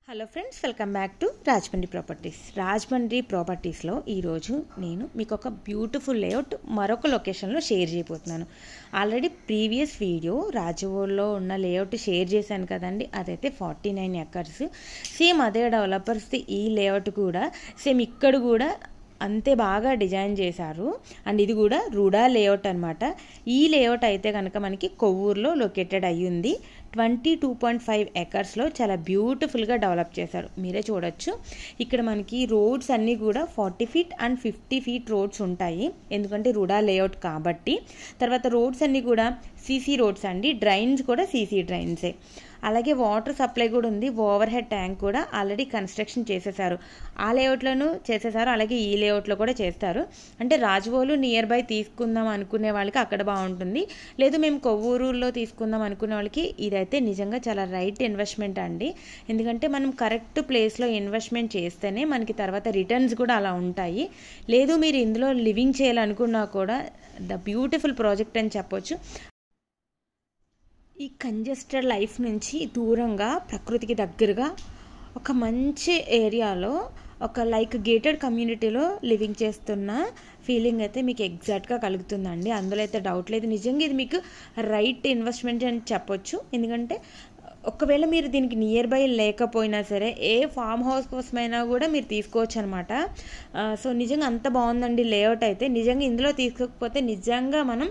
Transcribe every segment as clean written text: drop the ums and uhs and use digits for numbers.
Hello friends, welcome back to Rajahmundry properties. Rajahmundry ప్రాపర్టీస్లో ఈరోజు నేను మీకు ఒక బ్యూటిఫుల్ లేఅవుట్ మరొక లొకేషన్లో షేర్ చేయబోతున్నాను. ఆల్రెడీ ప్రీవియస్ వీడియో రాజవోల్లో ఉన్న లేఅవుట్ షేర్ చేశాను కదండి, అదైతే 49 ఎకర్స్. సేమ్ అదే డెవలపర్స్ది ఈ లేఅవుట్ కూడా సేమ్ ఇక్కడ కూడా అంతే బాగా డిజైన్ చేశారు. అండ్ ఇది కూడా రుడా లేఅవుట్ అనమాట. ఈ లేఅవుట్ అయితే కనుక మనకి కొవ్వూరులో లొకేటెడ్ అయ్యింది. 22.5 ఎకర్స్లో చాలా బ్యూటిఫుల్గా డెవలప్ చేశారు. మీరే చూడొచ్చు, ఇక్కడ మనకి రోడ్స్ అన్నీ కూడా 40 ఫీట్ అండ్ 50 ఫీట్ రోడ్స్ ఉంటాయి, ఎందుకంటే రుడా లేఅవుట్ కాబట్టి. తర్వాత రోడ్స్ అన్నీ కూడా సీసీ రోడ్స్ అండి, డ్రైన్స్ కూడా సీసీ డ్రైన్సే. అలాగే వాటర్ సప్లై కూడా ఉంది, ఓవర్ హెడ్ ట్యాంక్ కూడా ఆల్రెడీ కన్స్ట్రక్షన్ చేసేసారు. ఆ లేఅవుట్లోనూ చేసేసారు, అలాగే ఈ లేఅవుట్లో కూడా చేస్తారు. అంటే రాజవోలు నియర్ బై తీసుకుందాం అనుకునే వాళ్ళకి అక్కడ బాగుంటుంది, లేదు మేము కొవ్వూరులో తీసుకుందాం అనుకునే వాళ్ళకి ఇదైతే నిజంగా చాలా రైట్ ఇన్వెస్ట్మెంట్ అండి. ఎందుకంటే మనం కరెక్ట్ ప్లేస్లో ఇన్వెస్ట్మెంట్ చేస్తేనే మనకి తర్వాత రిటర్న్స్ కూడా అలా ఉంటాయి. లేదు మీరు ఇందులో లివింగ్ చేయాలనుకున్నా కూడా ద బ్యూటిఫుల్ ప్రాజెక్ట్ అని చెప్పొచ్చు. ఈ కంజెస్టెడ్ లైఫ్ నుంచి దూరంగా ప్రకృతికి దగ్గరగా ఒక మంచి ఏరియాలో ఒక లైక్ గేటెడ్ కమ్యూనిటీలో లివింగ్ చేస్తున్న ఫీలింగ్ అయితే మీకు ఎగ్జాక్ట్గా కలుగుతుందండి. అందులో అయితే డౌట్ లేదు. నిజంగా ఇది మీకు రైట్ ఇన్వెస్ట్మెంట్ అని చెప్పొచ్చు. ఎందుకంటే ఒకవేళ మీరు దీనికి నియర్ బై లేకపోయినా సరే ఏ ఫామ్ హౌస్ కోసమైనా కూడా మీరు తీసుకోవచ్చు అనమాట. సో నిజంగా అంత బాగుందండి లేఅవుట్ అయితే. నిజంగా ఇందులో తీసుకోకపోతే నిజంగా మనం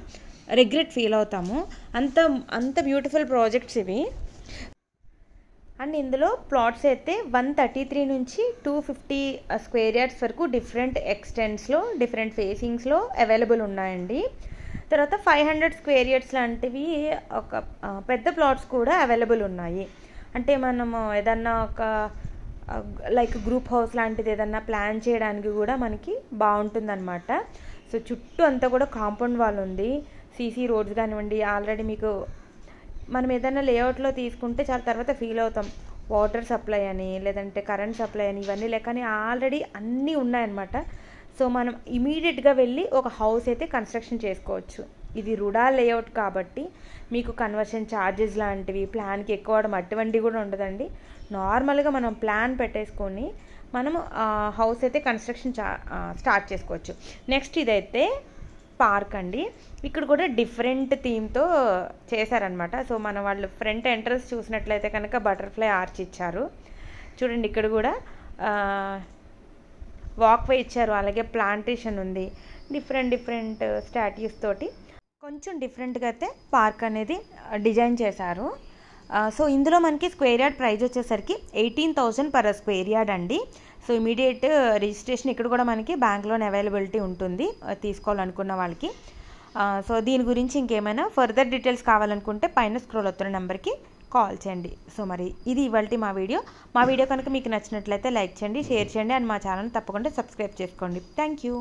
రిగ్రెట్ ఫీల్ అవుతాము. అంత బ్యూటిఫుల్ ప్రాజెక్ట్స్ ఇవి. అండ్ ఇందులో ప్లాట్స్ అయితే 133 నుంచి 250 స్క్వేర్ యార్డ్స్ వరకు డిఫరెంట్ ఎక్స్టెంట్స్లో డిఫరెంట్ ఫేసింగ్స్లో అవైలబుల్ ఉన్నాయండి. తర్వాత 500 స్క్వేర్ యార్డ్స్ లాంటివి ఒక పెద్ద ప్లాట్స్ కూడా అవైలబుల్ ఉన్నాయి. అంటే మనము ఏదన్నా ఒక లైక్ గ్రూప్ హౌస్ లాంటిది ఏదన్నా ప్లాన్ చేయడానికి కూడా మనకి బాగుంటుందన్నమాట. సో చుట్టూ అంతా కూడా కాంపౌండ్ వాల్ ఉంది, సీసీ రోడ్స్ కానివ్వండి. ఆల్రెడీ మీకు మనం ఏదైనా లేఅవుట్లో తీసుకుంటే చాలా తర్వాత ఫీల్ అవుతాం, వాటర్ సప్లై అని లేదంటే కరెంట్ సప్లై అని ఇవన్నీ లేకని ఆల్రెడీ అన్నీ ఉన్నాయన్నమాట. సో మనం ఇమీడియట్గా వెళ్ళి ఒక హౌస్ అయితే కన్స్ట్రక్షన్ చేసుకోవచ్చు. ఇది రుడా లేఅవుట్ కాబట్టి మీకు కన్వర్షన్ ఛార్జెస్ లాంటివి ప్లాన్కి ఎక్కువ అటువంటి కూడా ఉండదండి. నార్మల్గా మనం ప్లాన్ పెట్టేసుకొని మనము హౌస్ అయితే కన్స్ట్రక్షన్ స్టార్ట్ చేసుకోవచ్చు. నెక్స్ట్ ఇదైతే పార్క్ అండి. ఇక్కడ కూడా డిఫరెంట్ థీమ్తో చేశారనమాట. సో మన వాళ్ళు ఫ్రంట్ ఎంట్రన్స్ చూసినట్లయితే కనుక బటర్ఫ్లై ఆర్చ్ ఇచ్చారు చూడండి. ఇక్కడ కూడా వాక్వే ఇచ్చారు, అలాగే ప్లాంటేషన్ ఉంది, డిఫరెంట్ స్టాట్యూస్ తోటి కొంచెం డిఫరెంట్గా అయితే పార్క్ అనేది డిజైన్ చేశారు. సో ఇందులో మనకి స్క్వేర్ యార్డ్ ప్రైస్ వచ్చేసరికి 18,000 పర్ స్క్వేర్ యార్డ్ అండి. సో ఇమీడియట్ రిజిస్ట్రేషన్ ఇక్కడ కూడా మనకి బ్యాంక్లోనే అవైలబిలిటీ ఉంటుంది తీసుకోవాలనుకున్న వాళ్ళకి. సో దీని గురించి ఇంకేమైనా ఫర్దర్ డీటెయిల్స్ కావాలనుకుంటే పైన స్క్రోల్ అవుతున్న నెంబర్కి కాల్ చేయండి. సో మరి ఇది ఇవాల్టి మా వీడియో కనుక మీకు నచ్చినట్లయితే లైక్ చేయండి, షేర్ చేయండి అండ్ మా ఛానల్ తప్పకుండా సబ్స్క్రైబ్ చేసుకోండి. Thank you.